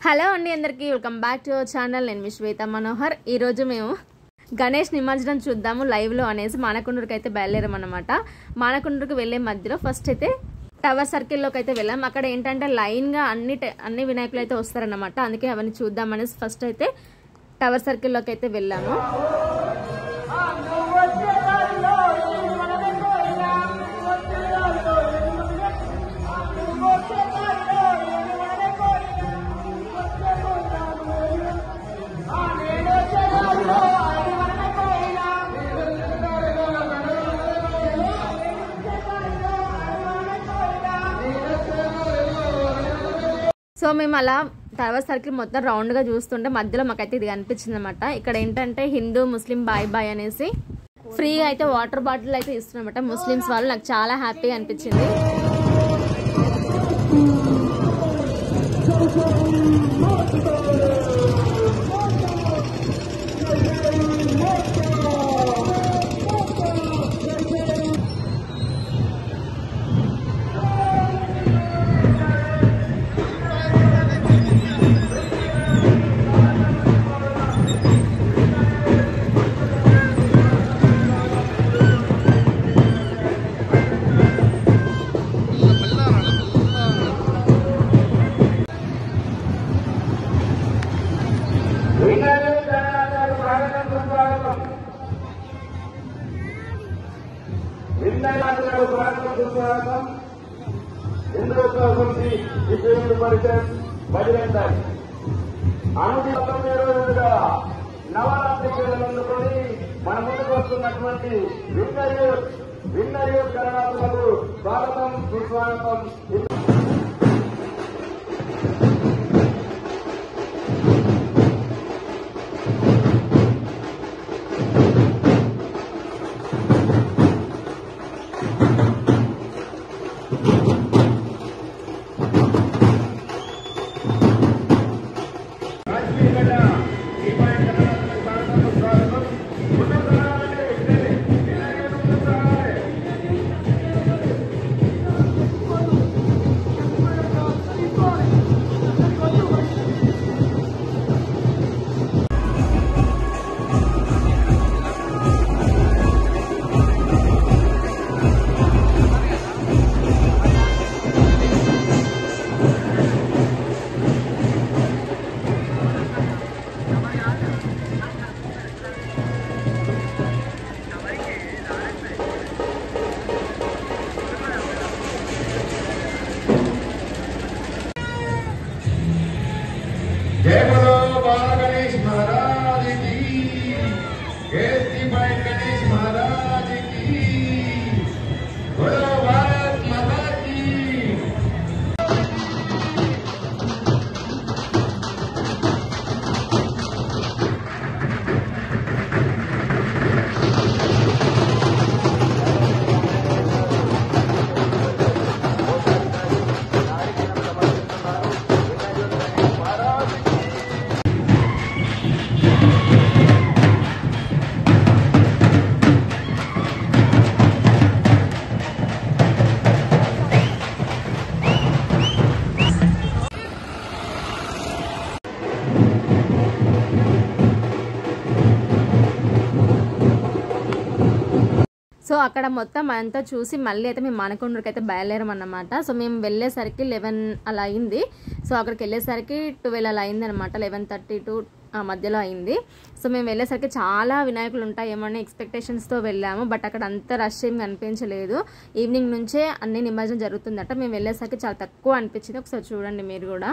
Hello అండి అందరికీ welcome back to our channel. నేను మీ శ్వేత మనోహర్. ఈరోజు మేము గణేష్ నిమజ్జనం చూద్దాము లైవ్లో అనేసి మానకొండూరుకి అయితే బయలుదేరామన్నమాట. మానకొండూరుకి వెళ్ళే మధ్యలో ఫస్ట్ అయితే టవర్ సర్కిల్లోకి అయితే వెళ్ళాం. అక్కడ ఏంటంటే లైన్గా అన్ని వినాయకులు అయితే వస్తారన్నమాట. అందుకే అవన్నీ చూద్దామనేసి ఫస్ట్ అయితే టవర్ సర్కిల్లోకి అయితే వెళ్ళాము. సో మేము అలా టవర్ సర్కిల్ మొత్తం రౌండ్గా చూస్తుంటే మధ్యలో మాకైతే ఇది కనిపించింది అనమాట. ఇక్కడ ఏంటంటే హిందూ ముస్లిం బాయ్ బాయ్ అనేసి ఫ్రీగా అయితే వాటర్ బాటిల్ అయితే ఇస్తున్నమాట ముస్లిమ్స్ వాళ్ళు. నాకు చాలా హ్యాపీగా అనిపించింది. నవరాత్రి క్రీడలందుకొని మన ముందుకు వస్తున్నటువంటి విన్నర్ యూత్ కళాకారులకు స్వాగతం సుస్వాగతం. जय बोलो बाबा गणेश महाराज की, केसरी भाई गणेश महाराज की, बोलो भारत माता की। సో అక్కడ మొత్తం అంతా చూసి మళ్ళీ అయితే మేము మానకొండూరుకి అయితే బయలుదేరామన్నమాట. సో మేము వెళ్ళేసరికి 11 అలా అయింది. సో అక్కడికి వెళ్ళేసరికి 12 అలా అయింది అనమాట. 11:32 మధ్యలో అయింది. సో మేము వెళ్ళేసరికి చాలా వినాయకులు ఉంటాయేమో ఎక్స్పెక్టేషన్స్తో వెళ్ళాము. బట్ అక్కడ అంత రష్ ఏం కనిపించలేదు. ఈవినింగ్ నుంచే అన్ని నిమజ్జనం జరుగుతుందట. మేము వెళ్ళేసరికి చాలా తక్కువ అనిపించింది. ఒకసారి చూడండి మీరు కూడా.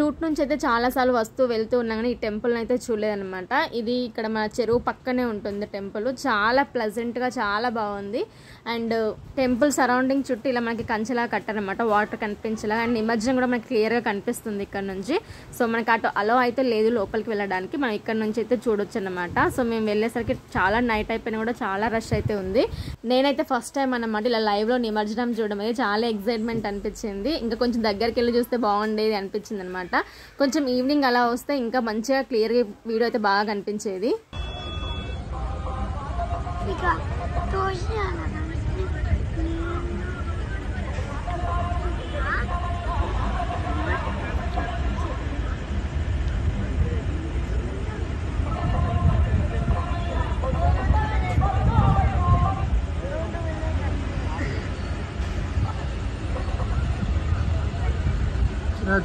రూట్ నుంచి అయితే చాలాసార్లు వెళ్తూ ఉన్నాం కానీ ఈ టెంపుల్ని అయితే చూడలేదన్నమాట. ఇది ఇక్కడ మన చెరువు పక్కనే ఉంటుంది టెంపుల్. చాలా ప్లెజెంట్గా చాలా బాగుంది. అండ్ టెంపుల్ సరౌండింగ్ చుట్టూ ఇలా మనకి కంచెలా కట్టారనమాట, వాటర్ కనిపించేలా. అండ్ నిమజ్జనం కూడా మనకి క్లియర్గా కనిపిస్తుంది ఇక్కడ నుంచి. సో మనకి అటు అలో అయితే లేదు లోపలికి వెళ్ళడానికి, మనం ఇక్కడ నుంచి అయితే చూడొచ్చు అనమాట. సో మేము వెళ్ళేసరికి చాలా నైట్ అయిపోయినా కూడా చాలా రష్ అయితే ఉంది. నేనైతే ఫస్ట్ టైం అన్నమాట ఇలా లైవ్లో నిమజ్జనం చూడడం అయితే చాలా ఎక్సైట్మెంట్ అనిపించింది. ఇంకా కొంచెం దగ్గరికి వెళ్ళి చూస్తే బాగుండేది అనిపించింది అనమాట. కొంచెం ఈవినింగ్ అలా వస్తే ఇంకా మంచిగా క్లియర్గా వీడియో అయితే బాగా కనిపించేది.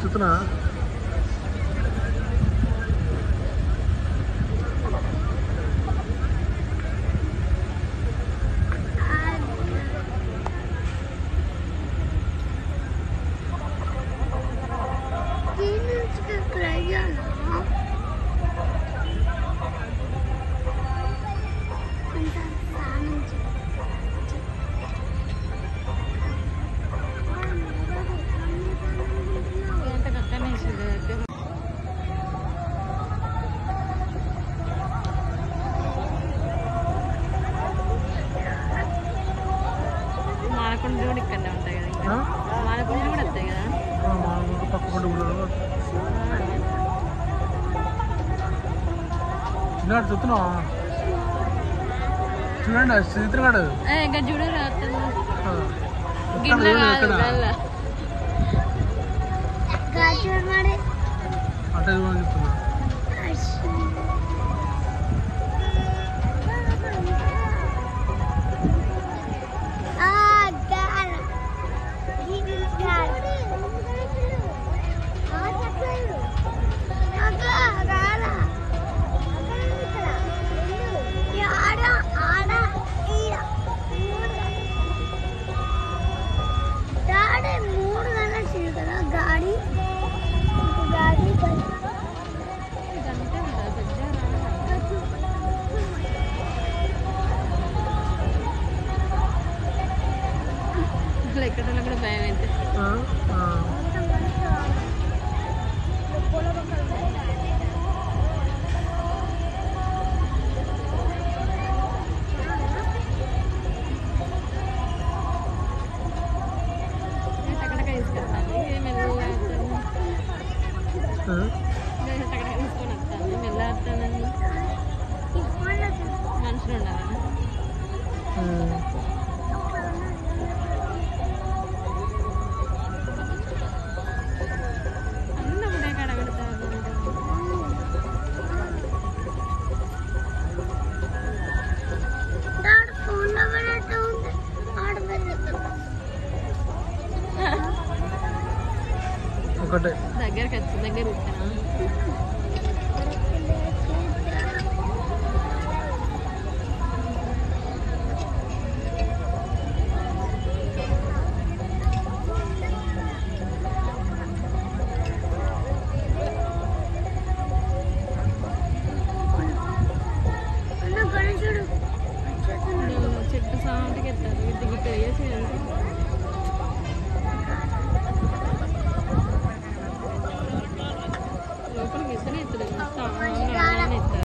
చూస్తున్నా మానకొండలు కూడా ఇక్కడనే ఉంటాయి కదా, మానకొండలు కూడా వస్తాయి కదా. చూస్తున్నావా? చూడండి చిత్రగాడు ఇంకా చూడు రాత్రి అంటే చెప్తున్నా. ఎక్కడ కూడా భయం అయితే మనుషులు ఉండాలి. ఒకటే దగ్గరికి వచ్చి దగ్గర ఇస్తాను